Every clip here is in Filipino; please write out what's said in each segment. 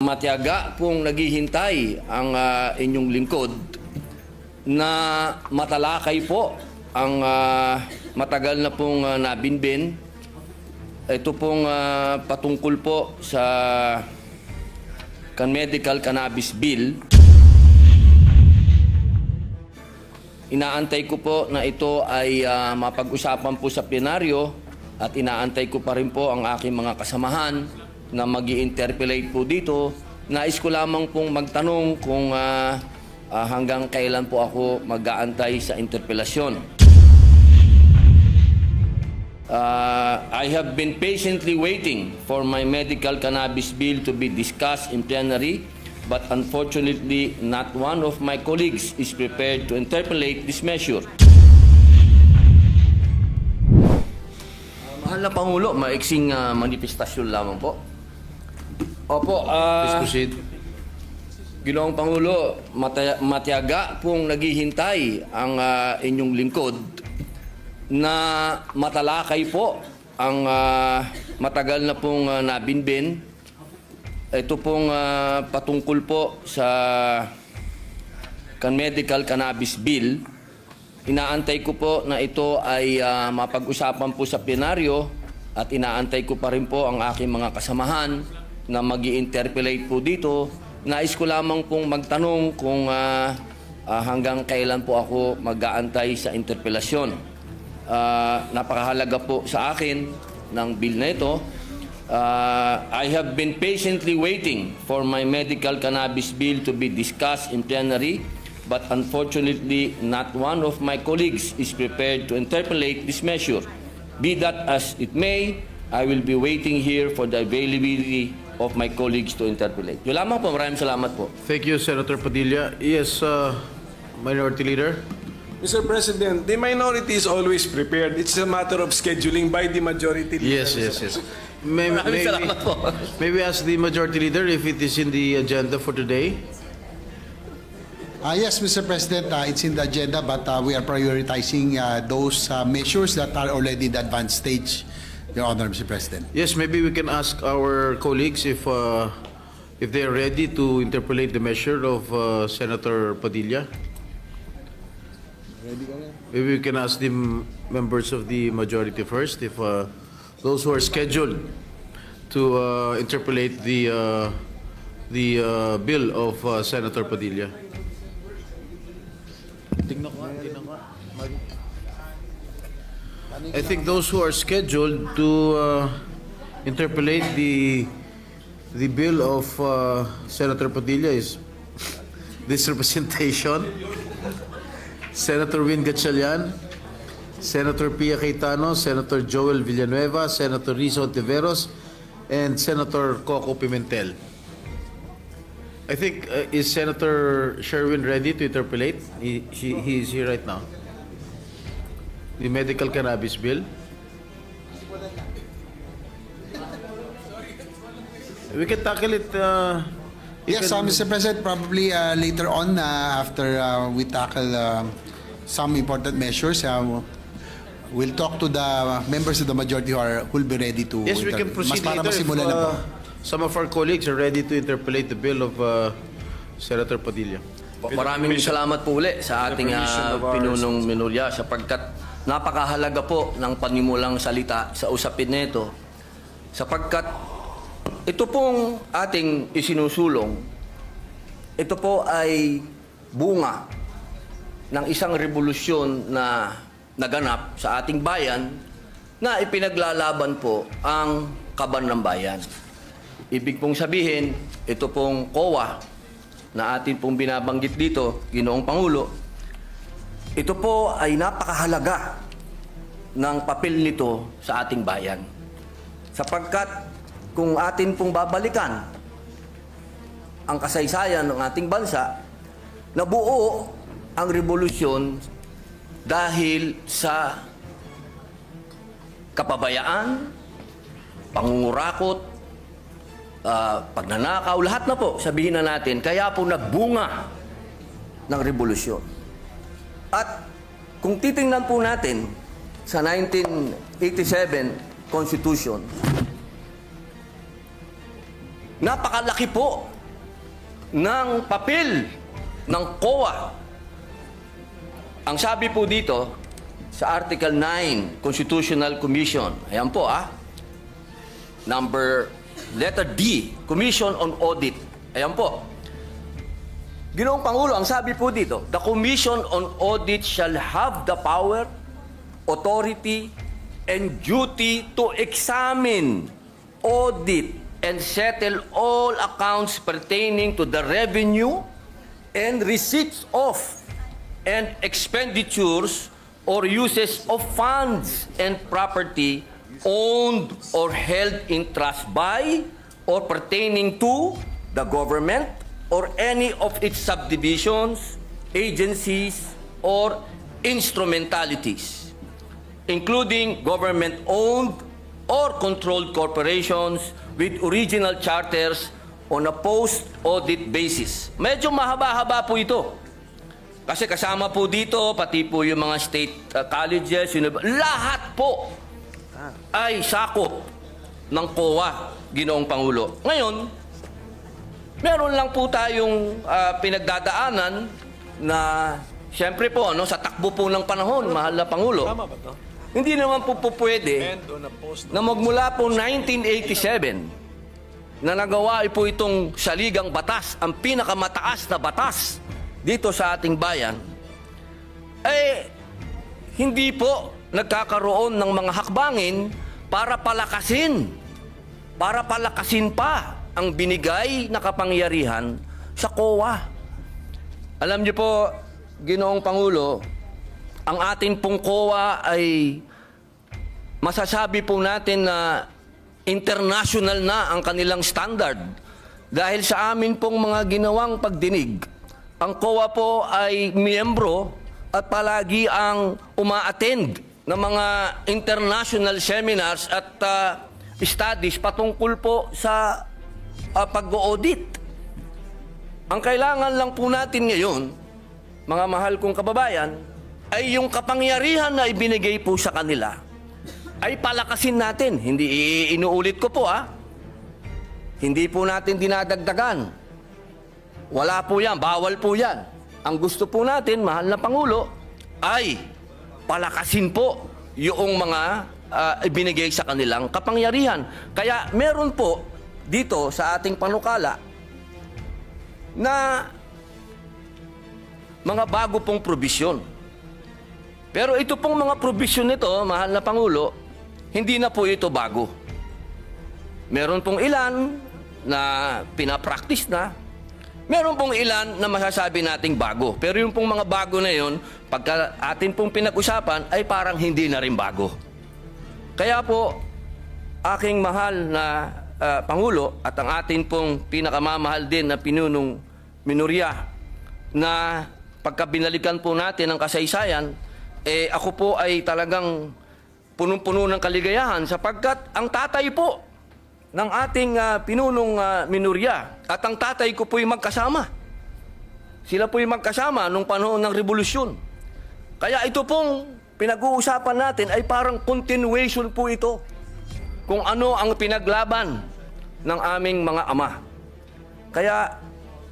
Matiyaga pong naghihintay ang inyong lingkod na matalakay po ang matagal na pong nabinbin. Ito pong patungkol po sa Medical Cannabis Bill. Inaantay ko po na ito ay mapag-usapan po sa plenaryo at inaantay ko pa rin po ang aking mga kasamahan na mag-i-interpellate po dito. Nais ko lamang pong magtanong kung hanggang kailan po ako mag-aantay sa interpellasyon. I have been patiently waiting for my medical cannabis bill to be discussed in plenary, but unfortunately, not one of my colleagues is prepared to interpellate this measure. Mahal na Pangulo, maiksing manifestasyon lamang po. Opo, Please proceed. Ginoong Pangulo, matiyaga pong naghihintay ang inyong lingkod na matalakay po ang matagal na pong nabinbin. Ito pong patungkol po sa Medical Cannabis Bill. Inaantay ko po na ito ay mapag-usapan po sa plenaryo at inaantay ko pa rin po ang aking mga kasamahan na mag-i-interpellate po dito. Nais ko lamang pong magtanong kung hanggang kailan po ako mag-aantay sa interpellasyon. Napakahalaga po sa akin ng bill na ito. I have been patiently waiting for my medical cannabis bill to be discussed in plenary, but unfortunately, not one of my colleagues is prepared to interpellate this measure. Be that as it may, I will be waiting here for the availability of my colleagues to interpellate. Yun lamang po, maraming salamat po. Thank you, Senator Padilla. Yes, Minority Leader. Mr. President, the minority is always prepared. It's a matter of scheduling by the majority leader. Yes. Maraming salamat po. May we ask the Majority Leader if it is in the agenda for today? Yes, Mr. President, it's in the agenda, but we are prioritizing those measures that are already in the advanced stage, Your Honor, Mr. President. Yes, maybe we can ask our colleagues if they are ready to interpolate the measure of Senator Padilla. Maybe we can ask the members of the majority first if those who are scheduled to interpolate the bill of Senator Padilla. I think those who are scheduled to interpolate the bill of Senator Padilla is this representation, Senator Win Gatchalian, Senator Pia Cayetano, Senator Joel Villanueva, Senator Rizzo Ontiveros, and Senator Coco Pimentel. I think, is Senator Sherwin ready to interpolate? He is here right now. The medical cannabis bill. We can tackle it. Yes, Mr. President, probably later on after we tackle some important measures, we'll talk to the members of the majority who will be ready to. Yes, we can proceed para later if masimulan na po. some of our colleagues are ready to interpolate the bill of Senator Padilla. Maraming salamat po uli sa ating pinunong minorya sapagkat napakahalaga po ng panimulang salita sa usapin nito sapagkat ito pong ating isinusulong, ito po ay bunga ng isang revolusyon na naganap sa ating bayan na ipinaglalaban po ang kaban ng bayan. Ibig pong sabihin, ito pong COA na atin pong binabanggit dito, Ginoong Pangulo, ito po ay napakahalaga ng papel nito sa ating bayan. Sapagkat kung atin pong babalikan ang kasaysayan ng ating bansa, nabuo ang revolusyon dahil sa kapabayaan, pangungurakot, pagnanakaw, lahat na po, sabihin na natin, kaya po nagbunga ng revolusyon. At kung titingnan po natin sa 1987 Constitution, napakalaki po ng papel ng COA. Ang sabi po dito sa Article 9, Constitutional Commission, ayan po letter D, Commission on Audit. Ayan po. Ginoong Pangulo, ang sabi po dito, the Commission on Audit shall have the power, authority, and duty to examine, audit, and settle all accounts pertaining to the revenue and receipts of and expenditures or uses of funds and property owned or held in trust by or pertaining to the government or any of its subdivisions, agencies, or instrumentalities, including government-owned or controlled corporations with original charters on a post-audit basis. Medyo mahaba-haba po ito. Kasi kasama po dito, pati po yung mga state colleges, lahat po ay sakop ng COA, Ginoong Pangulo. Ngayon, meron lang po tayong pinagdadaanan na siyempre po, sa takbo po ng panahon, mahal na Pangulo, hindi naman po pwede na magmula po 1987 na nagawa po itong saligang batas, ang pinakamataas na batas dito sa ating bayan, hindi po nagkakaroon ng mga hakbangin para palakasin pa ang binigay na kapangyarihan sa COA. Alam niyo po, Ginoong Pangulo, ang ating pong COA ay masasabi po natin na international na ang kanilang standard. Dahil sa amin pong mga ginawang pagdinig, ang COA po ay miyembro at palagi ang uma-attend ng mga international seminars at studies patungkol po sa pag-audit. Ang kailangan lang po natin ngayon, mga mahal kong kababayan, ay yung kapangyarihan na ibinigay po sa kanila ay palakasin natin. Hindi inuulit ko po Hindi po natin dinadagdagan. Wala po yan, bawal po yan. Ang gusto po natin, mahal na Pangulo, ay palakasin po yung mga ibinigay sa kanilang kapangyarihan. Kaya meron po dito sa ating panukala na mga bago pong probisyon. Pero ito pong mga probisyon nito, mahal na Pangulo, hindi na po ito bago. Meron pong ilan na pinapractice na, meron pong ilan na masasabi nating bago. Pero yung pong mga bago na yun, pagka atin pong pinag-usapan, ay parang hindi na rin bago. Kaya po, aking mahal na Pangulo at ang atin pong pinakamamahal din na pinunong minorya na pagka binalikan po natin ang kasaysayan, ako po ay talagang punong-puno ng kaligayahan sapagkat ang tatay po ng ating pinunong minorya at ang tatay ko po'y magkasama. Sila po'y magkasama nung panahon ng revolusyon. Kaya ito pong pinag-uusapan natin ay parang continuation po ito kung ano ang pinaglaban ng aming mga ama. Kaya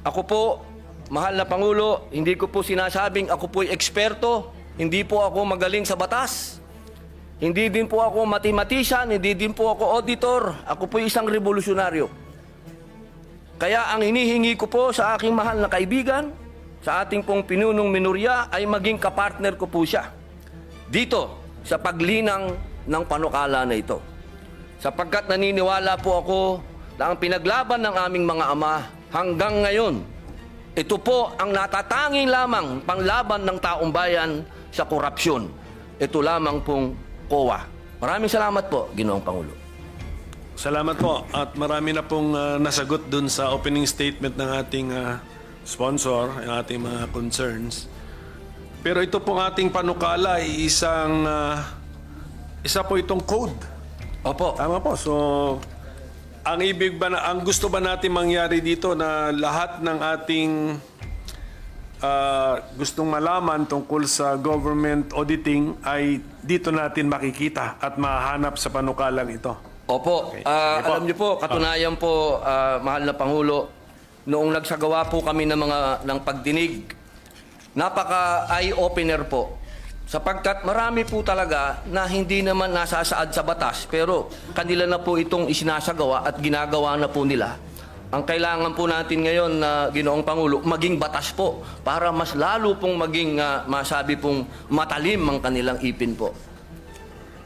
ako po, mahal na Pangulo, hindi ko po sinasabing ako po'y eksperto, hindi po ako magaling sa batas, hindi din po ako mathematician, hindi din po ako auditor, ako po'y isang revolusyonaryo. Kaya ang hinihingi ko po sa aking mahal na kaibigan, sa ating pong pinunong minorya, ay maging kapartner ko po siya dito sa paglinang ng panukala na ito. Sapagkat naniniwala po ako na ang pinaglaban ng aming mga ama hanggang ngayon, ito po ang natatanging lamang panglaban ng taong bayan sa korupsyon. Ito lamang pong COA. Maraming salamat po, Ginoong Pangulo. Salamat po. At marami na pong nasagot dun sa opening statement ng ating sponsor, ang ating mga concerns. Pero ito pong ating panukala ay isa po itong code. Opo. Tama po. So, ang gusto ba natin mangyari dito na lahat ng ating gustong malaman tungkol sa government auditing ay dito natin makikita at mahanap sa panukalang ito. Opo. Okay. Alam niyo po, katunayan po, mahal na Pangulo, noong nagsagawa po kami ng pagdinig, napaka eye-opener po. Sapagkat marami po talaga na hindi naman nasasaad sa batas, pero kanila na po itong isinasagawa at ginagawa na po nila. Ang kailangan po natin ngayon na Ginoong Pangulo, maging batas po para mas lalo pong maging masabi pong matalim ang kanilang ipin po.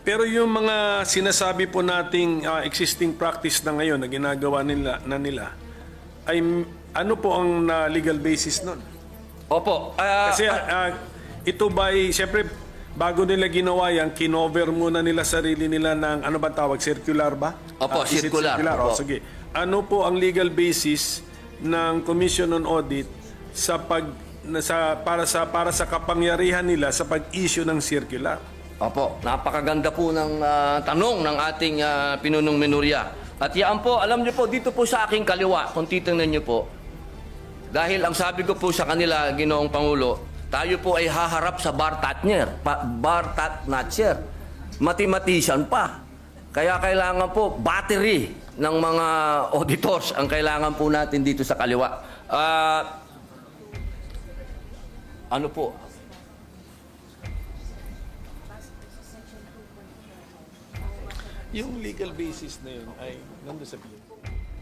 Pero yung mga sinasabi po nating existing practice na ngayon na ginagawa nila ay ano po ang legal basis nun? Opo. Kasi ito ba'y, siyempre, bago nila ginawa yan, kinover muna nila sarili nila ng, ano ba tawag, circular ba? Opo, Is it circular. O, Opo. sige. Ano po ang legal basis ng Commission on Audit para sa kapangyarihan nila sa pag-issue ng circular? Opo, napakaganda po ng tanong ng ating pinunong minorya. At yan po, alam niyo po, dito po sa aking kaliwa, kung titingnan niyo po, dahil ang sabi ko po sa kanila, Ginoong Pangulo, tayo po ay haharap sa bar Tatnatcher. Mathematician pa. Kaya kailangan po, battery ng mga auditors ang kailangan po natin dito sa kaliwa. Ano po? Yung legal basis na yun ay nandun sa bill.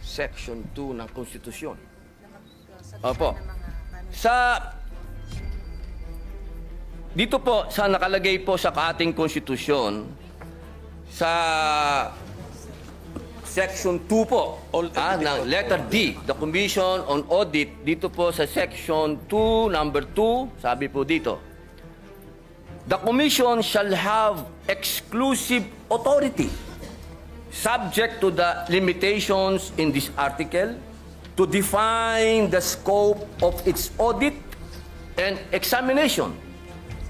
Section 2 ng Konstitusyon. Opo. Dito po, sa nakalagay po sa ating konstitusyon, sa Section 2 po, ng letter D, the Commission on Audit, dito po sa Section 2, number 2, sabi po dito, the Commission shall have exclusive authority subject to the limitations in this article to define the scope of its audit and examination,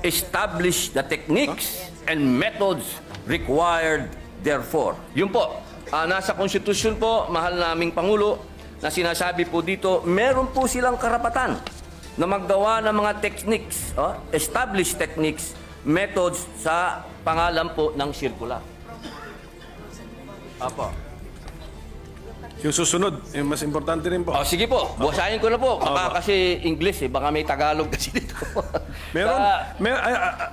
establish the techniques and methods required therefore. Yun po, nasa konstitusyon po, mahal naming Pangulo, na sinasabi po dito, meron po silang karapatan na maggawa ng mga techniques, establish techniques, methods sa pangalan po ng circular. Apo. Yung susunod, yung mas importante rin po. Sige po, buhasahin ko na po. Baka kasi English baka may Tagalog kasi dito.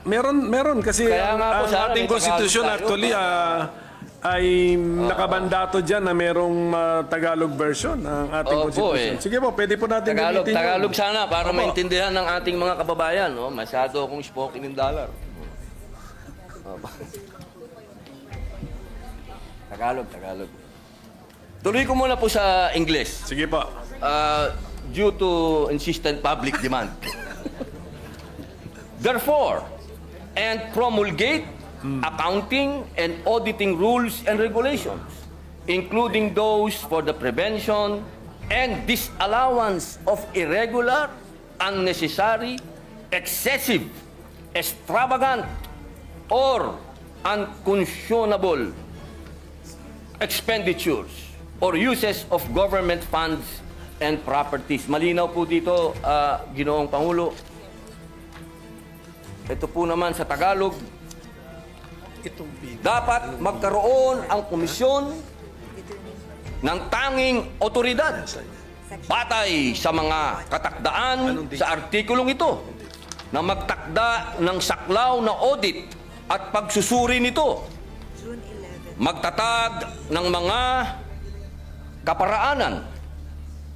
Meron kasi Kaya nga po, ang sana ating may constitution Tagalog tayo. actually ay nakabandato dyan na merong Tagalog version ng ating Opo, constitution. Sige po, pwede po natin gamitin yun. Tagalog sana para Opo. maintindihan ng ating mga kababayan. Masyado akong spoken in dollar. Opo. Tagalog. Tuloy ko muna po sa English. Sige po. Due to insistent public demand. Therefore, and promulgate accounting and auditing rules and regulations, including those for the prevention and disallowance of irregular, unnecessary, excessive, extravagant, or unconscionable expenditures or uses of government funds and properties. Malinaw po dito, Ginoong Pangulo. Ito po naman sa Tagalog, dapat magkaroon ang komisyon ng tanging otoridad batay sa mga katakdaan sa artikulong ito na magtakda ng saklaw na audit at pagsusuri nito, magtatag ng mga kaparaanan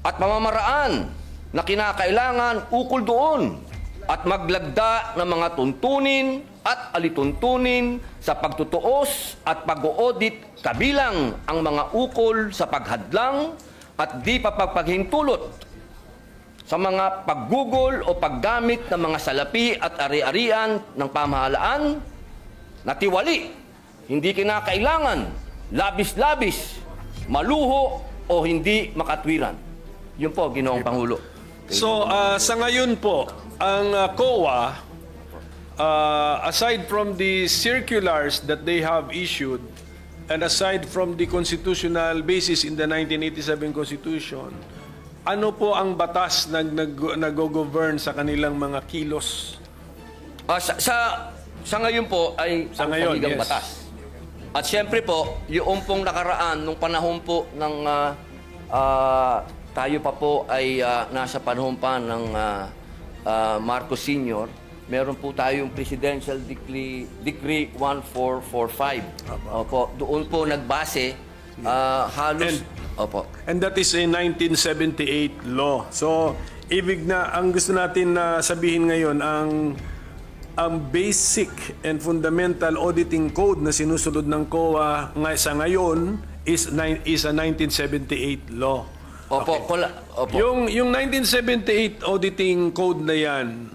at pamamaraan na kinakailangan ukol doon at maglagda ng mga tuntunin at alituntunin sa pagtutuos at pag-audit kabilang ang mga ukol sa paghadlang at di pagpaghintulot sa mga paggugol o paggamit ng mga salapi at ari-arian ng pamahalaan na tiwali, hindi kinakailangan, labis-labis, maluho o hindi makatwiran. Yun po, Ginoong Pangulo. So, sa ngayon po, ang COA, aside from the circulars that they have issued, and aside from the constitutional basis in the 1987 Constitution, ano po ang batas na nag-govern sa kanilang mga kilos? Sa ngayon po ay Sa ang ngayon, saligang yes. batas. At siyempre po, yung pong nakaraan, nung panahon po ng tayo pa po ay nasa panahon pa ng Marcos Sr., meron po tayong Presidential Decree 1445. Opo, doon po nagbase halos... Opo. And that is a 1978 law. So, ibig na, ang gusto natin na sabihin ngayon, ang basic and fundamental auditing code na sinusunod ng COA sa ngayon is a 1978 law. Opo, opo. Yung 1978 auditing code na yan,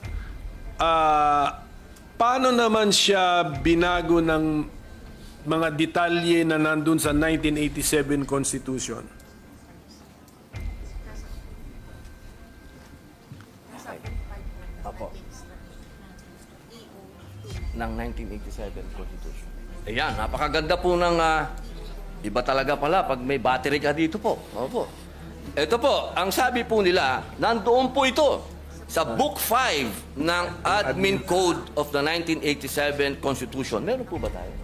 paano naman siya binago ng mga detalye na nandun sa 1987 Constitution? Opo. Ng 1987 Constitution. Ayan, napakaganda po ng iba talaga pala pag may battery ka dito po. Opo. Ito po, ang sabi po nila, nandoon po ito sa Book 5 ng Admin Code of the 1987 Constitution. Meron po ba tayo?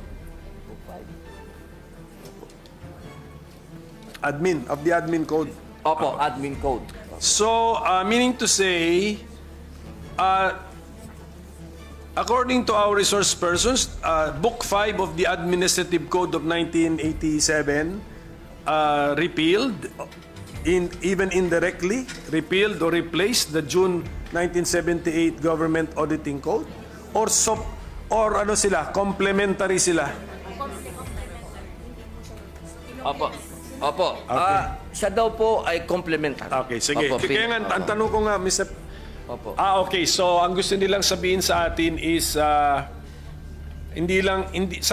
Book 5. Of the admin code. Opo, Admin Code. So, meaning to say, according to our resource persons, Book 5 of the Administrative Code of 1987 repealed, even indirectly, repealed or replaced the June 1978 Government Auditing Code? Or ano sila, complementary sila? Opo. Opo. Siya daw po ay complementary. Okay, sige. Opo, Kaya nga, ang tanong ko nga, Mr. Opo. Okay. So, ang gusto nilang sabihin sa atin is, sa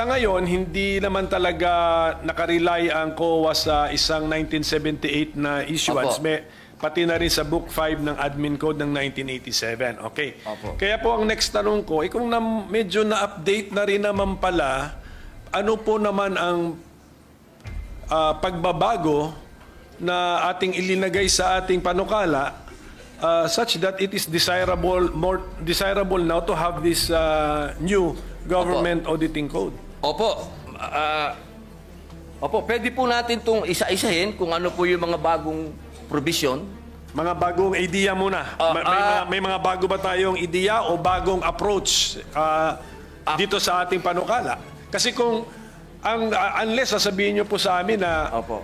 ngayon, hindi naman talaga nakarely ang COA sa isang 1978 na issuance. Opo. Pati na rin sa Book 5 ng Admin Code ng 1987. Okay. Opo. Kaya po ang next tanong ko, kung medyo na-update na rin naman pala, ano po naman ang pagbabago na ating ilinagay sa ating panukala such that it is more desirable now to have this new government auditing code. Opo. Opo, pwede po natin itong isa-isahin kung ano po yung mga bagong provision. Mga bagong idea muna. May mga bago ba tayong idea o bagong approach dito sa ating panukala? Kasi kung unless sasabihin nyo po sa amin na Opo.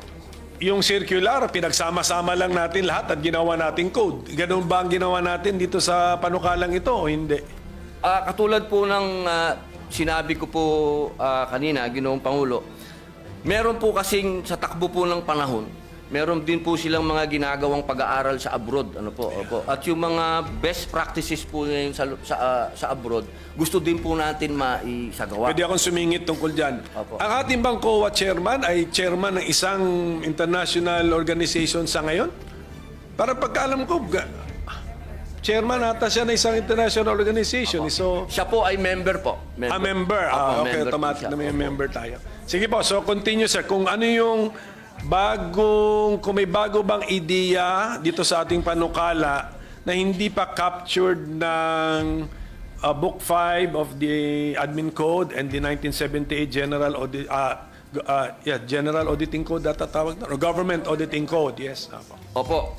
yung circular, pinagsama-sama lang natin lahat at ginawa nating code. Ganun ba ang ginawa natin dito sa panukalang ito o hindi? Katulad po ng sinabi ko po kanina, Ginoong Pangulo, meron po kasing sa takbo po ng panahon, meron din po silang mga ginagawang pag-aaral sa abroad. Ano po, opo. At yung mga best practices po ngayon sa abroad, gusto din po natin maisagawa. Pwede akong sumingit tungkol dyan. Opo. Ang ating bang COA chairman ay chairman ng isang international organization sa ngayon? Para pagkaalam ko, chairman ata siya ng isang international organization. So, Siya po ay member po. member. Opo, Okay, member po automatic siya. na may Opo. member tayo. Sige po, so continue sir. Kung ano yung kung may bago bang ideya dito sa ating panukala na hindi pa captured ng Book 5 of the Admin Code and the 1978 General Auditing Code tawag na, or Government Auditing Code, yes. Opo.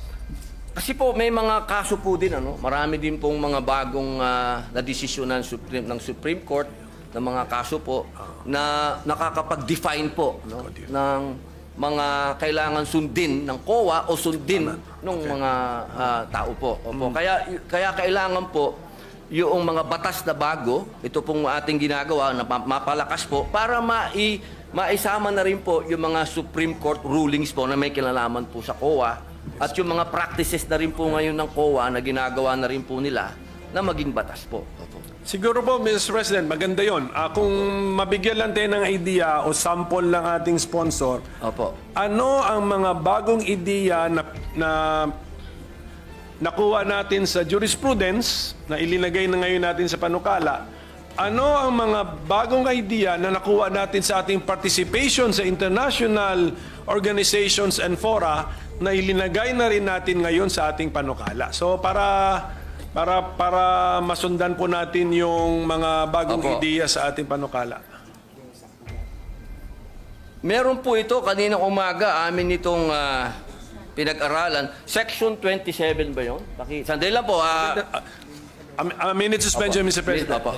Kasi po may mga kaso po din, marami din pong mga bagong na-desisyon ng Supreme Court na mga kaso po na nakakapag-define po ng mga kailangan sundin ng COA o sundin ng mga tao po. Opo. Kaya kailangan po yung mga batas na bago, ito pong ating ginagawa na mapalakas po para maisama na rin po yung mga Supreme Court rulings po na may kinalaman po sa COA at yung mga practices na rin po ngayon ng COA na ginagawa na rin po nila na maging batas po. Opo. Siguro po, Mr. President, maganda yon. Kung mabigyan lang tayo ng idea o sample ng ating sponsor, Opo. ano ang mga bagong ideya na nakuha natin sa jurisprudence na ilinagay na ngayon natin sa panukala? Ano ang mga bagong idea na nakuha natin sa ating participation sa international organizations and fora na ilinagay na rin natin ngayon sa ating panukala? So para masundan po natin yung mga bagong Opo. ideya sa ating panukala. Meron po ito, kaninang umaga, amin itong pinag-aralan. Section 27 ba yun? Sandali lang po. A minute suspension, Mr. President. Opo.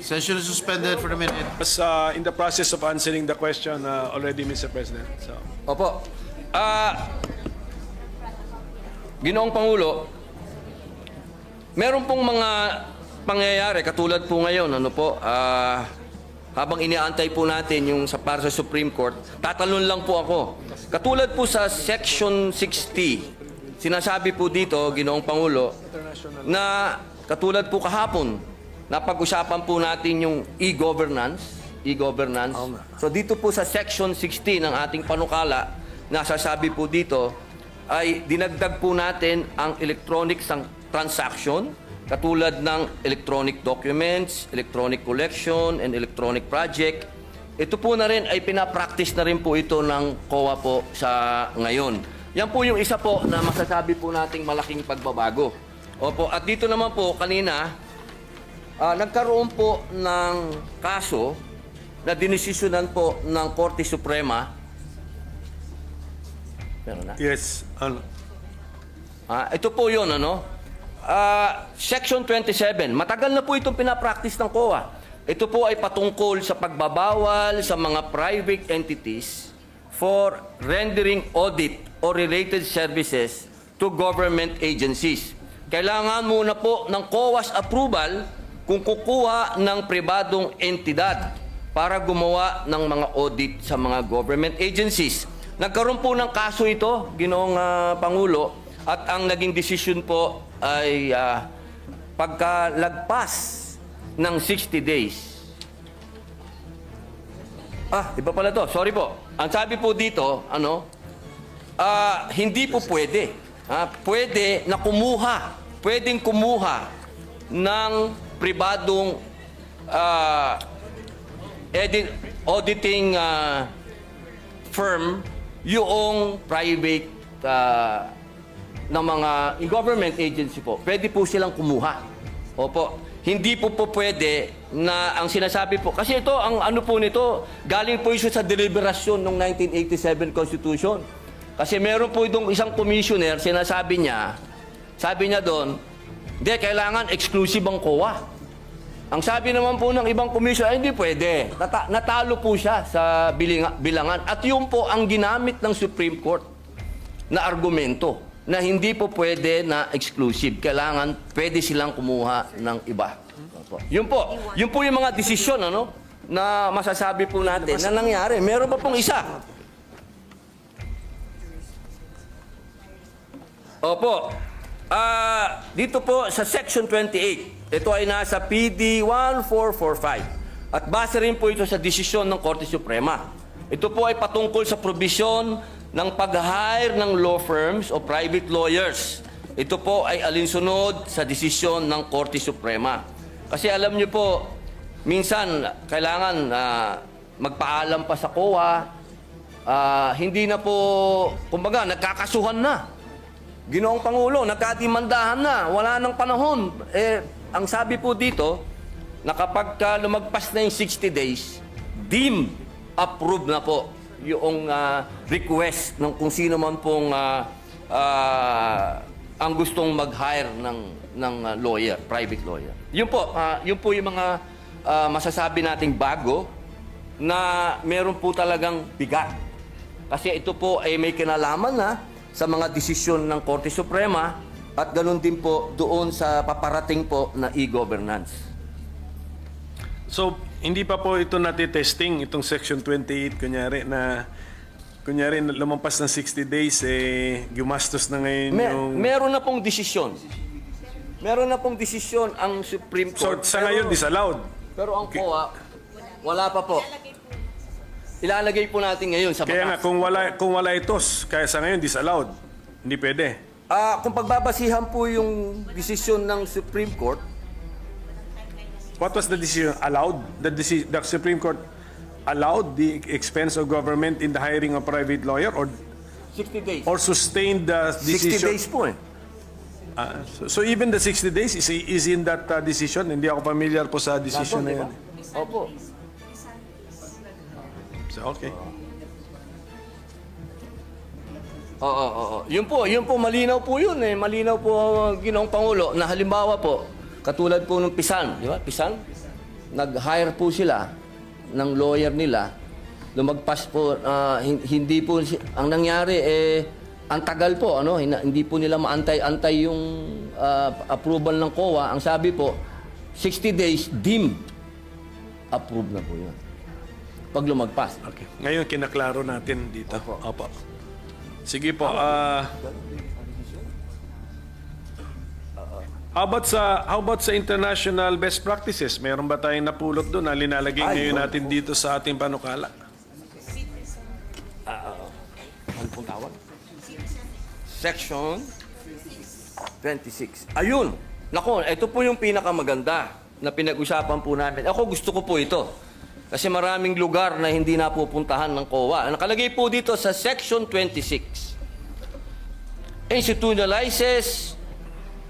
Session is suspended for a minute. Was in the process of answering the question already, Mr. President. So, Opo. Ginoong Pangulo, meron pong mga pangyayari katulad po ngayon, ano po, habang iniaantay po natin yung para sa Supreme Court, tatalon lang po ako. Katulad po sa Section 60, sinasabi po dito, Ginoong Pangulo, na katulad po kahapon, napag-usapan po natin yung e-governance. So dito po sa Section 60 ng ating panukala, nasasabi po dito, ay dinagdag po natin ang electronic transaction, katulad ng electronic documents, electronic collection, and electronic project. Ito po na rin ay pinapractice na rin po ito ng COA po sa ngayon. Yan po yung isa po na masasabi po nating malaking pagbabago. Opo, at dito naman po kanina, nagkaroon po ng kaso na dinesisyonan po ng Korte Suprema. Meron na? yes. Ito po yun, ano? Section 27, matagal na po itong pinapractice ng COA. Ito po ay patungkol sa pagbabawal sa mga private entities for rendering audit or related services to government agencies. Kailangan muna po ng COA's approval kung kukuha ng pribadong entidad para gumawa ng mga audit sa mga government agencies. Nagkaroon po ng kaso ito, Ginoong Pangulo, at ang naging decision po ay pagkalagpas ng 60 days. Iba pala to. Sorry po. Ang sabi po dito, hindi po pwede. Pwede na pwedeng kumuha ng pribadong auditing firm yung private ng mga government agency po. Pwede po silang kumuha. Opo. Hindi po pwede na ang sinasabi po, kasi ito, ang ano po nito, galing po ito sa deliberasyon ng 1987 Constitution. Kasi meron po itong isang commissioner, sinasabi niya, sabi niya doon, hindi, kailangan exclusive ang COA. Ang sabi naman po ng ibang commissioner, ay hindi pwede. Natalo po siya sa bilangan. At yun po ang ginamit ng Supreme Court na argumento na hindi po pwede na exclusive. Kailangan pwede silang kumuha ng iba. Yun po yung mga desisyon na masasabi po natin na nangyari. Meron pa pong isa. Opo. Dito po sa Section 28, ito ay nasa PD 1445. At base rin po ito sa desisyon ng Korte Suprema. Ito po ay patungkol sa provision ng pag-hire ng law firms o private lawyers. Ito po ay alinsunod sa desisyon ng Korte Suprema. Kasi alam niyo po, minsan kailangan magpaalam pa sa COA, hindi na po, kumbaga, nagkakasuhan na. Ginoong Pangulo, nagkatimandahan na, wala nang panahon. Ang sabi po dito, na kapag lumagpas na yung 60 days, deemed approved na po yung request ng kung sino man pong ang gustong mag-hire ng lawyer, private lawyer. Yun po yung mga masasabi nating bago na meron po talagang bigat. Kasi ito po ay may kinalaman na sa mga desisyon ng Korte Suprema at ganoon din po doon sa paparating po na e-governance. So, hindi pa po ito natitesting, itong Section 28, kunyari lumampas ng 60 days, gumastos na ngayon yung... Meron na pong desisyon. Meron na pong desisyon ang Supreme So, Court. sa ngayon, disallowed. Pero ang COA, wala pa po. Ilalagay po natin ngayon sa Kaya nga, batas. kung wala ito, kaya sa ngayon, disallowed. Hindi pwede. Kung pagbabasihan po yung desisyon ng Supreme Court, What was the decision? Allowed? The Supreme Court allowed the expense of government in the hiring of private lawyer, 60 days. or sustained the 60 decision? days po eh. So even the 60 days is in that decision? Hindi ako familiar po sa decision na Diba? yan. Opo. So, okay. Oo. Yun po, malinaw po yun eh. Malinaw po, Ginoong Pangulo, na halimbawa po, katulad po ng Pisan, di ba? Pisan, nag-hire po sila ng lawyer nila, lumagpas po, hindi po, ang nangyari ang tagal po, ano, hindi po nila maantay-antay yung approval ng COA. Ang sabi po, 60 days, deemed approved na po yun. Pag lumagpas. Okay. Ngayon, kinaklaro natin dito. Opo. Sige po. How about sa international best practices? Meron ba tayong napulot doon na linalagay ngayon natin dito sa ating panukala? Ano pong tawag? Section 26. Ayun! Nako, ito po yung pinakamaganda na pinag-usapan po namin. Ako gusto ko po ito. Kasi maraming lugar na hindi napupuntahan ng COA. Nakalagay po dito sa Section 26. Institutionalizes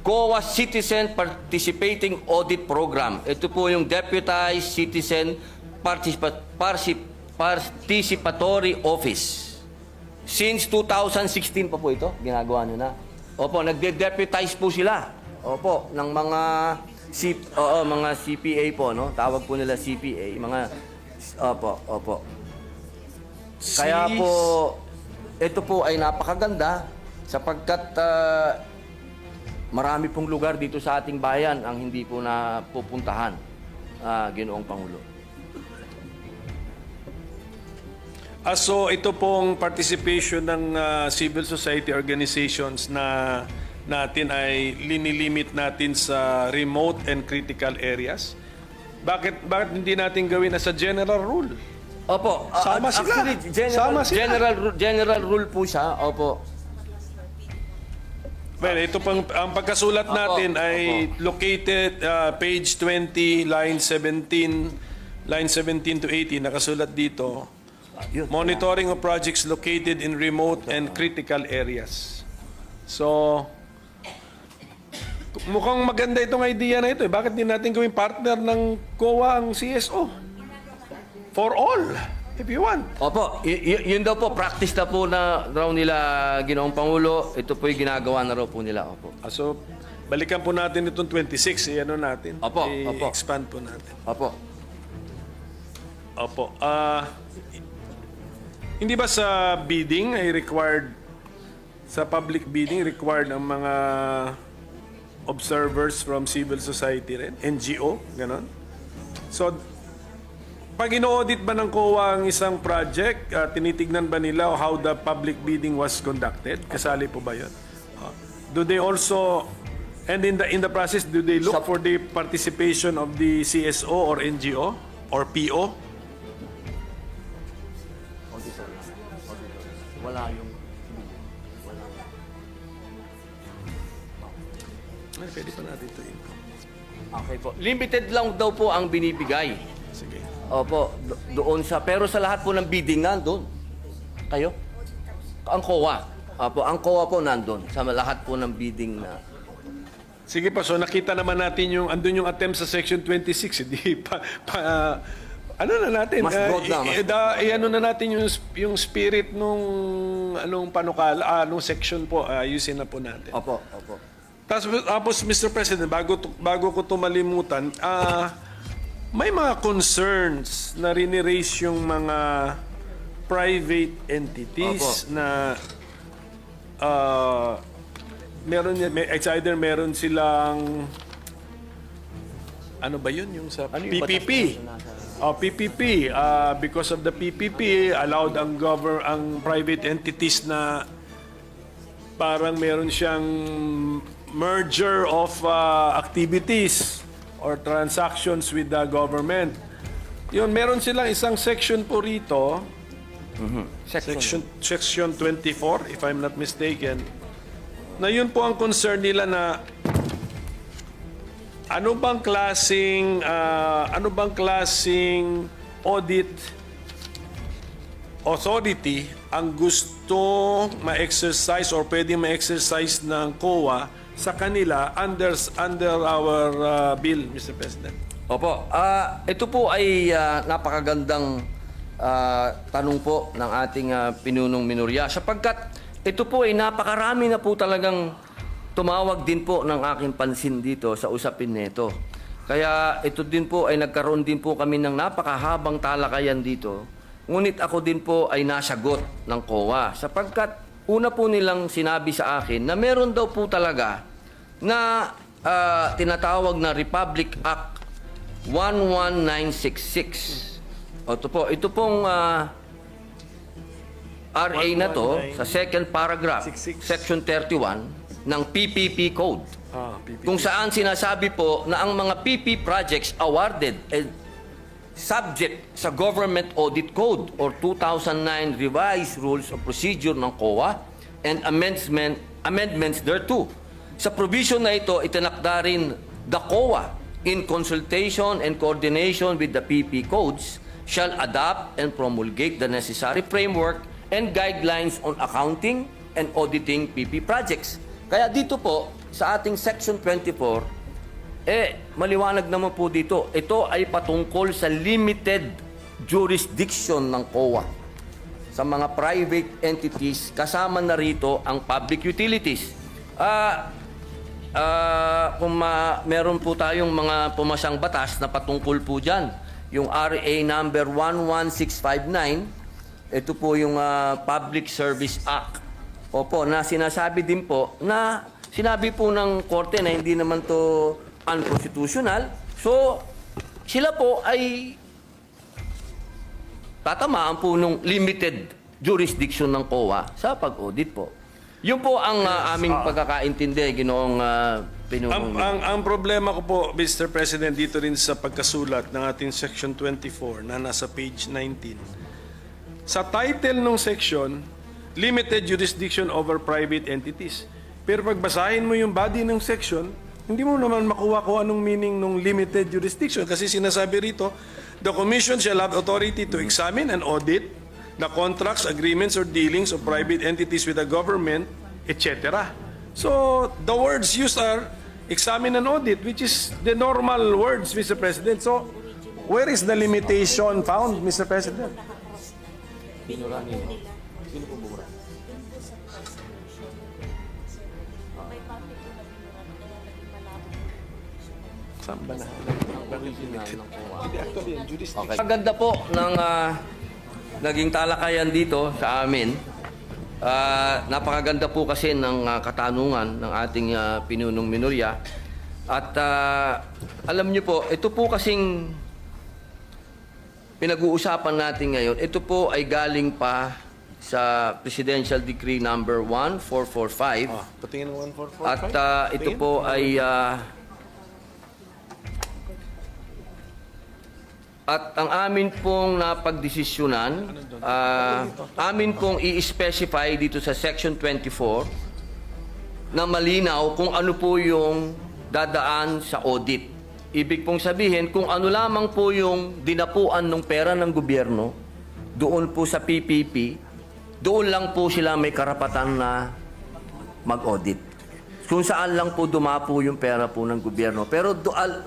COA Citizen Participating Audit Program. Ito po yung Deputized Citizen Participatory Office. Since 2016 pa po ito, ginagawa nyo na. Opo, nagde-deputize po sila. Opo, ng mga mga CPA po, no? Tawag po nila CPA, opo. Kaya po, ito po ay napakaganda sapagkat marami pong lugar dito sa ating bayan ang hindi po napupuntahan, Ginoong Pangulo. So ito pong participation ng civil society organizations na natin ay linilimit natin sa remote and critical areas. Bakit hindi natin gawin as a general rule? Opo. Sama sila. Actually, Sama sila. general rule po siya. Opo. Well, ito pang ang pagkasulat natin ay located page 20 line 17 to 18 nakasulat dito. Monitoring of projects located in remote and critical areas. So mukhang maganda itong idea na ito. Bakit din natin gawing partner ng COA ang CSO? For all, if you want. Opo, yun daw po, practice na po na raw nila, Ginoong Pangulo. Ito po yung ginagawa na raw po nila. Opo. So, balikan po natin itong 26. Ano natin? Opo. I-expand po natin. Opo. Hindi ba sa bidding ay required, sa public bidding, required ang mga observers from civil society rin? NGO? Ganon? So, pag ino-audit ba ng COA ang isang project, tinitignan ba nila how the public bidding was conducted? Kasali po ba yun? Do they also, and in the process, do they look for the participation of the CSO or NGO or PO? Wala yung... Ay, pwede pa natin ito. Okay po. Limited lang daw po ang binibigay. Sige. Opo, doon sa... Pero sa lahat po ng bidding nandun. Kayo? Ang COA. Opo, ang COA po nandun. Sa lahat po ng bidding na... Sige pa, so nakita naman natin yung, andun yung attempt sa Section 26, hindi ano na natin? Mas broad na, mas ano na natin yung spirit nung anong panukala, nung section po, ayusin na po natin. Opo. Tapos Mr. President, bago ko ito malimutan, may mga concerns na riniraise yung mga private entities na it's either meron silang ano ba yun yung sa PPP? PPP, because of the PPP, allowed ang private entities na parang meron siyang merger of activities or transactions with the government. Yun, meron silang isang section po rito, section 24, if I'm not mistaken, na yun po ang concern nila na ano bang klaseng audit authority ang gusto ma-exercise or pwedeng ma-exercise ng COA sa kanila under our bill, Mr. President? Opo. Ito po ay napakagandang tanong po ng ating pinunong minorya sapagkat ito po ay napakarami na po talagang tumawag din po ng aking pansin dito sa usapin nito. Kaya ito din po ay nagkaroon din po kami ng napakahabang talakayan dito. Ngunit ako din po ay nasagot ng COA sapagkat una po nilang sinabi sa akin na meron daw po talaga na tinatawag na Republic Act 11966. Ito pong RA na to sa second paragraph, 66. section 31 ng PPP Code. PPP. Kung saan sinasabi po na ang mga PP projects awarded subject sa Government Audit Code or 2009 Revised Rules of Procedure ng COA and amendments thereto. Sa provision na ito, itinakda rin the COA in consultation and coordination with the PP codes shall adopt and promulgate the necessary framework and guidelines on accounting and auditing PP projects. Kaya dito po, sa ating Section 24, maliwanag naman po dito, ito ay patungkol sa limited jurisdiction ng COA sa mga private entities, kasama na rito ang public utilities. Meron po tayong mga pumasang batas na patungkol po dyan. Yung RA number 11659, ito po yung Public Service Act. Opo, na sinasabi din po na sinabi po ng korte na hindi naman to unconstitutional. So, sila po ay tatamaan po ng limited jurisdiction ng COA sa pag-audit po. Yun po ang aming pagkakaintindi, Ginoong Pinunong. Ang problema ko po, Mr. President, dito rin sa pagkasulat ng ating Section 24 na nasa page 19. Sa title ng section, Limited Jurisdiction over Private Entities. Pero pagbasahin mo yung body ng section, hindi mo naman makuha kung anong meaning ng limited jurisdiction. Kasi sinasabi rito, the Commission shall have authority to examine and audit the contracts, agreements, or dealings of private entities with the government, etc. So, the words used are examine and audit, which is the normal words, Mr. President. So, where is the limitation found, Mr. President? Okay. Ang ganda po ng naging talakayan dito sa amin. Napakaganda po kasi ng katanungan ng ating pinunong minorya. At alam niyo po, ito po kasing pinag-uusapan natin ngayon, ito po ay galing pa sa Presidential Decree number 1445. Patingin ng 1445. At ito po ay at ang amin pong napagdesisyonan, amin pong i-specify dito sa Section 24 na malinaw kung ano po yung dadaan sa audit. Ibig pong sabihin, kung ano lamang po yung dinapuan ng pera ng gobyerno, doon po sa PPP, doon lang po sila may karapatan na mag-audit. Kung saan lang po dumapo yung pera po ng gobyerno. Pero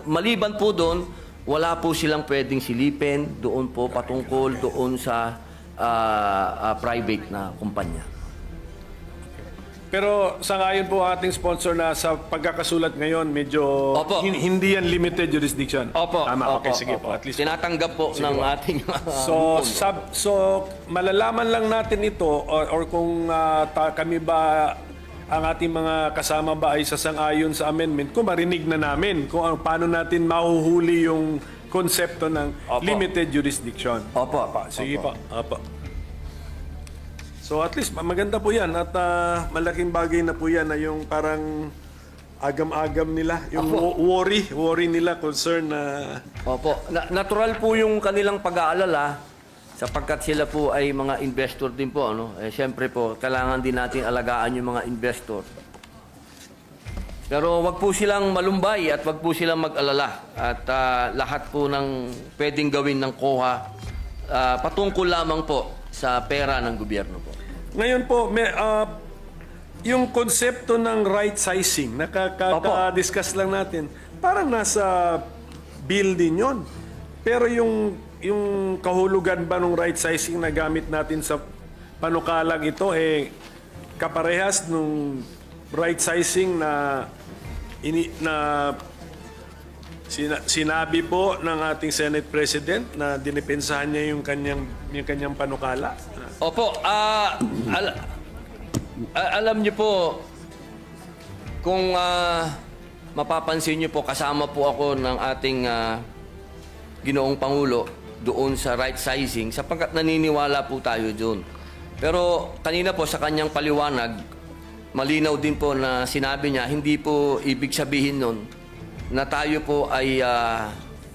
maliban po doon, wala po silang pwedeng silipin doon po patungkol doon sa private na kumpanya. Pero sa ngayon po ating sponsor na sa pagkakasulat ngayon, medyo Opo. hindi yan limited jurisdiction. Opo. Tama, okay, opo, sige opo. po. At least Tinatanggap po ng ating So malalaman lang natin ito or kung kami ba ang ating mga kasama ba ay sasang-ayon sa amendment, kung marinig na namin kung paano natin mahuhuli yung konsepto ng Opo. limited jurisdiction. Opo. Sige Opo. pa. Opo. So at least maganda po yan at malaking bagay na po yan na yung parang agam-agam nila, yung worry nila, concern na Opo. Natural po yung kanilang pag-aalala sapagkat sila po ay mga investor din po. Ano? Siyempre po, kailangan din natin alagaan yung mga investor. Pero wag po silang malumbay at wag po silang mag-alala. At lahat po ng pwedeng gawin ng COA patungkol lamang po sa pera ng gobyerno po. Ngayon po, yung konsepto ng right sizing, nakaka-discuss lang natin, parang nasa bill din yun. Pero yung kahulugan ba ng right sizing na gamit natin sa panukalang ito, kaparehas nung right sizing na sinabi po ng ating Senate President na dinipensahan niya yung kanyang panukala. Opo, alam niyo po, kung mapapansin niyo po, kasama po ako ng ating Ginoong Pangulo doon sa right sizing sapagkat naniniwala po tayo doon. Pero kanina po sa kanyang paliwanag, malinaw din po na sinabi niya, hindi po ibig sabihin nun na tayo po ay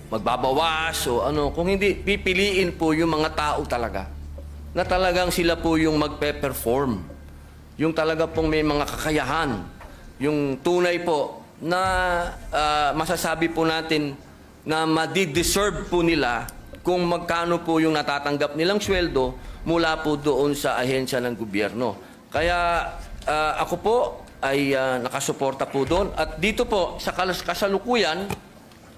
magbabawas o ano. Kung hindi, pipiliin po yung mga tao talaga na talagang sila po yung magpe-perform. Yung talaga pong may mga kakayahan. Yung tunay po na masasabi po natin na madi-deserve po nila kung magkano po yung natatanggap nilang sweldo mula po doon sa ahensya ng gobyerno. Kaya ako po ay nakasuporta po doon. At dito po sa kasalukuyan,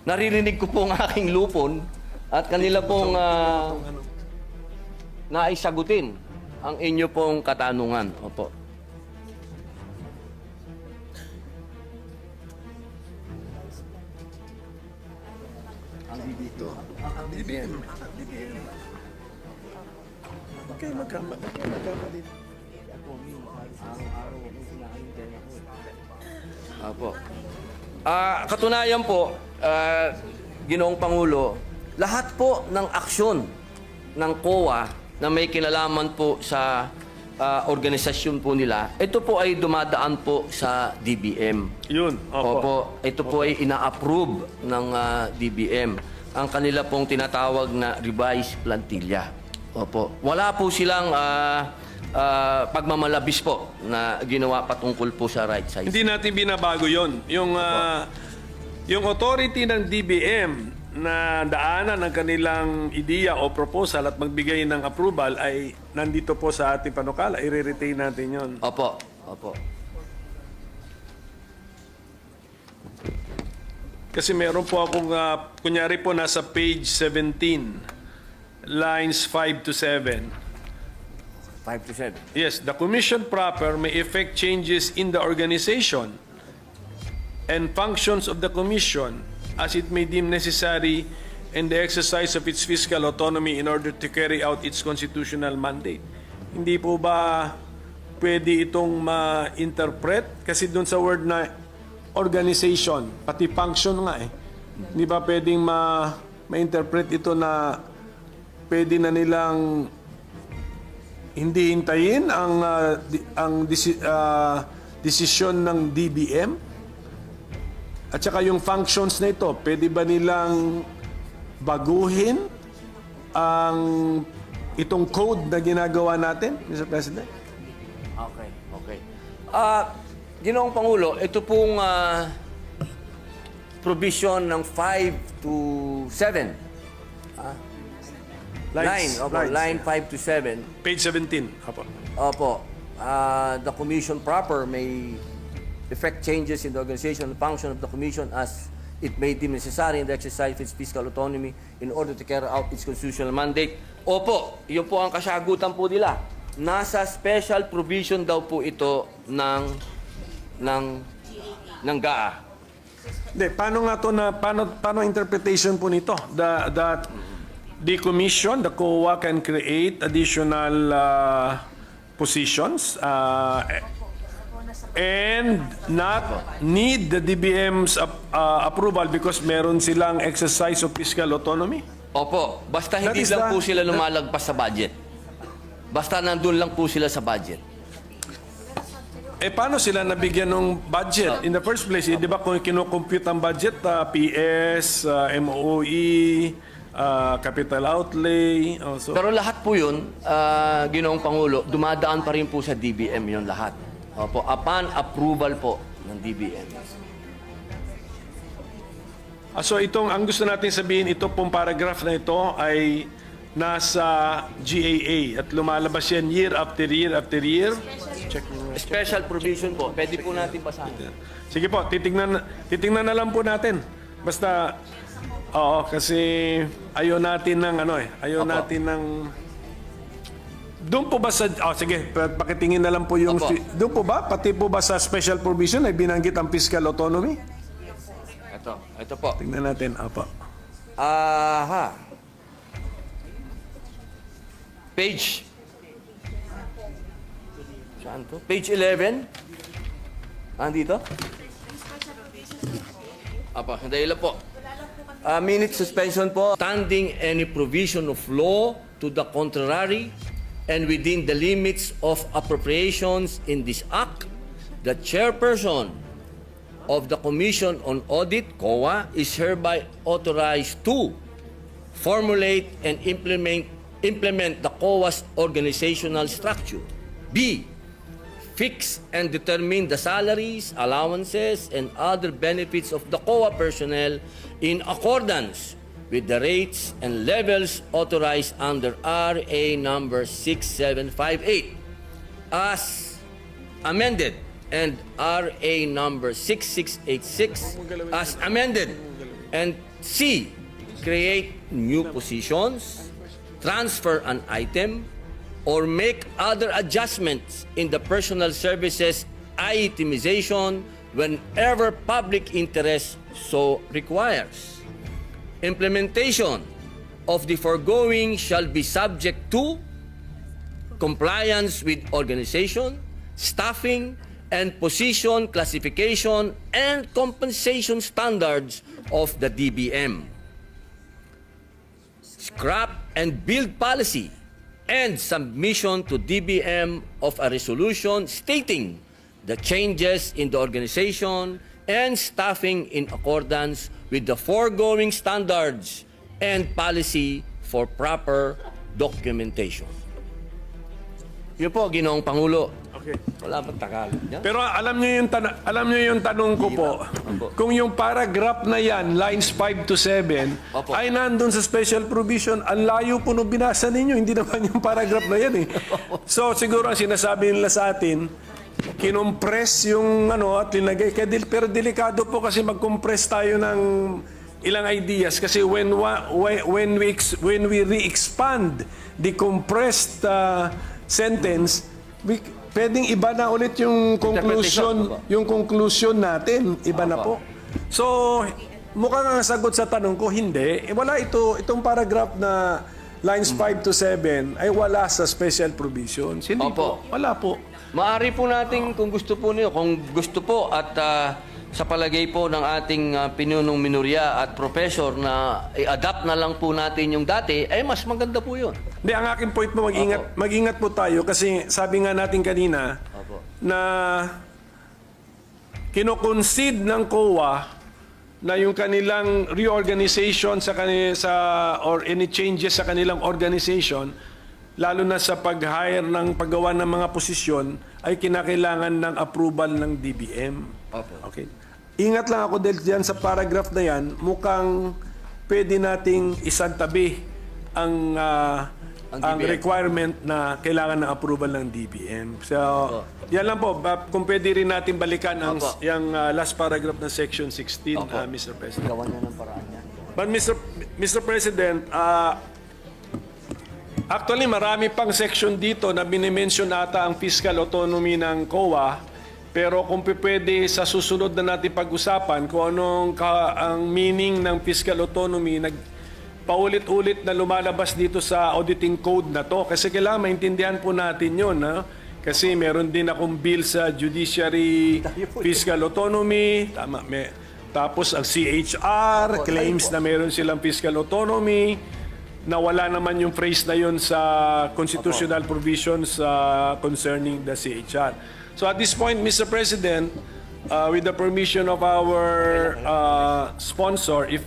naririnig ko po ang aking lupon at kanila pong naisagutin ang inyo pong katanungan. Opo. Okay, magkamalit. Opo. Katunayan po, Ginoong Pangulo, lahat po ng aksyon ng COA na may kinalaman po sa organisasyon po nila, ito po ay dumadaan po sa DBM. Yun, Opo, ito po ay ina-approve ng DBM. Ang kanila pong tinatawag na revised plantilla. Opo. Wala po silang pagmamalabis po na ginawa patungkol po sa right size. Hindi natin binabago yon. Yung authority ng DBM na daanan ng kanilang ideya o proposal at magbigay ng approval ay nandito po sa ating panukala. I-retain natin yon. Opo. Opo. Kasi meron po akong, kunyari po nasa page 17, lines 5 to 7. 5 to 7. Yes, the commission proper may effect changes in the organization and functions of the commission as it may deem necessary in the exercise of its fiscal autonomy in order to carry out its constitutional mandate. Hindi po ba pwede itong ma-interpret? Kasi doon sa word na organization, pati function nga eh. Hindi ba pwedeng ma-interpret ito na pwede na nilang hindi hintayin ang desisyon ng DBM? At saka yung functions na ito, pwede ba nilang baguhin ang itong code na ginagawa natin, Mr. President? Okay. Okay. Ginoong Pangulo, ito pong provision ng 5 to 7. Line 5 to 7. Page 17. Apo. Opo. The commission proper may effect changes in the organization and function of the commission as it may deem necessary in the exercise of its fiscal autonomy in order to carry out its constitutional mandate. Opo, yun po ang kasagutan po nila. Nasa special provision daw po ito ng GAA. Hindi, paano nga to na paano interpretation po nito? The commission, the COA can create additional positions and not need the DBM's approval because meron silang exercise of fiscal autonomy? Opo, basta That hindi is lang po the- sila lumalagpas sa budget. Basta nandun lang po sila sa budget. Paano sila nabigyan ng budget in the first place? Di ba kung kinocompute ang budget, PS, MOE, capital outlay, also. Pero lahat po yun, Ginoong Pangulo, dumadaan pa rin po sa DBM yun lahat. Opo, upon approval po ng DBM. So ang gusto natin sabihin, ito pong paragraph na ito ay nasa GAA at lumalabas yan year after year after year. Check mo. Special provision po, pwede po natin basahin. Sige po, titingnan na lang po natin. Basta, oo, kasi ayaw natin ng ayaw Opo. natin ng Doon po ba sa... sige, pakitingin na lang po yung... Opo. Doon po ba? Pati po ba sa special provision ay binanggit ang fiscal autonomy? Ito po. Tingnan natin. Apo. Aha. Page. Saan to? Page 11. Andito? Apa, sandali lang po. Minute suspension po. Standing any provision of law to the contrary and within the limits of appropriations in this act, the chairperson of the Commission on Audit, COA, is hereby authorized to formulate and implement the COA's organizational structure. B. Fix and determine the salaries, allowances, and other benefits of the COA personnel in accordance with the rates and levels authorized under RA number 6758 as amended and RA number 6686 as amended. And C. Create new positions, transfer an item, or make other adjustments in the personal services itemization whenever public interest so requires. Implementation of the foregoing shall be subject to compliance with organization, staffing, and position classification and compensation standards of the DBM. Scrap and build policy and submission to DBM of a resolution stating the changes in the organization and staffing in accordance with the foregoing standards and policy for proper documentation. Yun po, Ginoong Pangulo. Okay. Wala bang Tagalog niya? Pero alam niyo yung tanong ko po. Kung yung paragraph na yan, lines 5 to 7, Opo. ay nandun sa special provision, ang layo po nung binasa ninyo, hindi naman yung paragraph na yan eh. So siguro ang sinasabi nila sa atin, kinompress yung at linagay. Pero delikado po kasi mag-compress tayo ng ilang ideas kasi when we re-expand the compressed sentence, pwedeng iba na ulit yung conclusion natin, iba na po. So, mukhang ang sagot sa tanong ko, hindi. Wala itong paragraph na lines 5 to 7 ay wala sa special provisions. Hindi po. Wala po. Maari po natin, kung gusto po niyo, kung gusto po at sa palagay po ng ating pinunong minorya at professor na i-adapt na lang po natin yung dati, ay mas maganda po yun. Hindi, ang aking point po, mag-ingat po tayo kasi sabi nga natin kanina na kino-concede ng COA na yung kanilang reorganization or any changes sa kanilang organization, lalo na sa pag-hire ng paggawa ng mga posisyon, ay kinakailangan ng approval ng DBM. Okay. Ingat lang ako dahil dyan sa paragraph na yan, mukhang pwede nating isantabi ang requirement na kailangan ng approval ng DBM. So, yan lang po. Kung pwede rin natin balikan yung last paragraph ng Section 16, Mr. President. Gawan niya ng paraan niya. But Mr. President, actually marami pang section dito na binimension ata ang fiscal autonomy ng COA. Pero kung pwede sa susunod na natin pag-usapan kung anong ang meaning ng fiscal autonomy, paulit-ulit na lumalabas dito sa auditing code na to. Kasi kailangan maintindihan po natin yun. Kasi meron din akong bill sa judiciary fiscal autonomy. Tapos ang CHR claims na meron silang fiscal autonomy. Na wala naman yung phrase na yun sa constitutional provisions concerning the CHR. So at this point, Mr. President, with the permission of our sponsor, if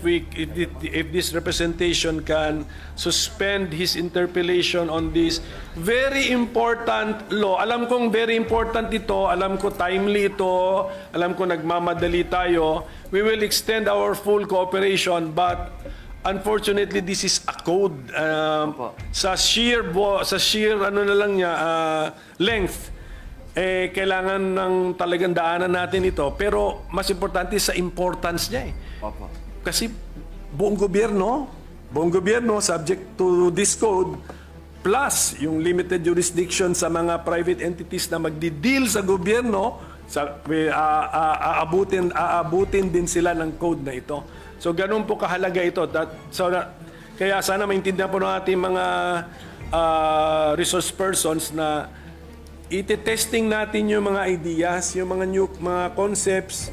this representation can suspend his interpellation on this very important law. Alam kong very important ito, alam ko timely ito, alam ko nagmamadali tayo. We will extend our full cooperation, but unfortunately this is a code. Sa sheer length, kailangan ng talagang daanan natin ito. Pero mas importante sa importance niya eh. Kasi buong gobyerno, subject to this code, plus yung limited jurisdiction sa mga private entities na magdi-deal sa gobyerno, aabutin din sila ng code na ito. So ganun po kahalaga ito. Kaya sana maintindihan po ng ating mga resource persons na iti-testing natin yung mga ideas, yung mga new mga concepts,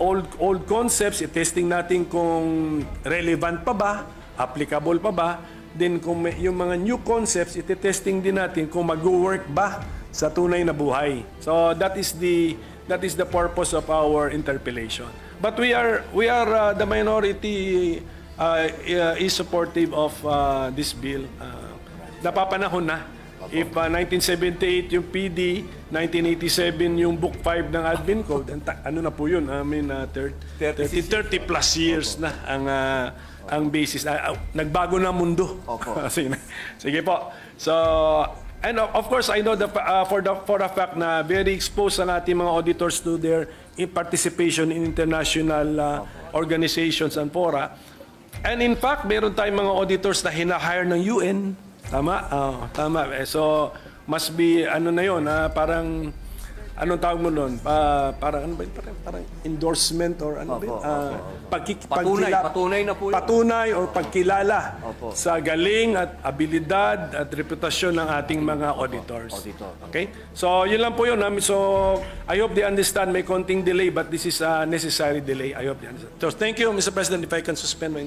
old concepts, i-testing natin kung relevant pa ba, applicable pa ba. Then kung yung mga new concepts, iti-testing din natin kung mag-work ba sa tunay na buhay. So that is the purpose of our interpellation. But we are the minority is supportive of this bill. Napapanahon na. If 1978 yung PD, 1987 yung Book 5 ng Admin Code, ano na po yun? I mean, 30 plus years na ang basis. Nagbago na mundo. Sige po. So, and of course, I know for a fact na very exposed ang ating mga auditors to their participation in international organizations and fora. And in fact, meron tayong mga auditors na hina-hire ng UN. Tama? Tama. So, must be, ano na yun, parang, anong tawag mo nun? Parang, ano ba yun? Parang endorsement or ano ba yun? Patunay na po yun. Patunay or pagkilala sa galing at abilidad at reputasyon ng ating mga auditors. Okay? So, yun lang po yun. So, I hope they understand may konting delay but this is a necessary delay. I hope they understand. So, thank you, Mr. President, if I can suspend my